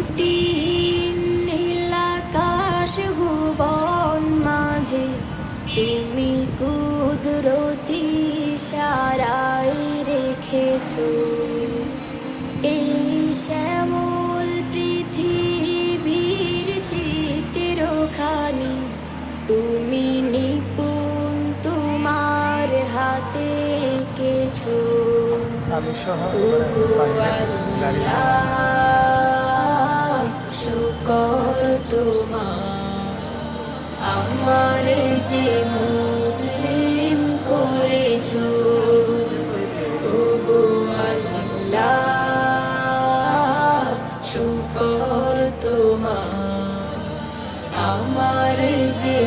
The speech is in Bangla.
ত্রুটিহীন নীলাকাশ ভুবন মাঝে তুমি কুদরতি ইশারায় রেখেছো এই শ্যামল পৃথিবীর চিত্রখানি তুমি নিপুণ তোমার হাতে এঁকেছো। আল্লাহ শুকর তোমার আমার যে মুসলিম করেছো। ওগো আল্লাহ শুকর তোমার আমার যে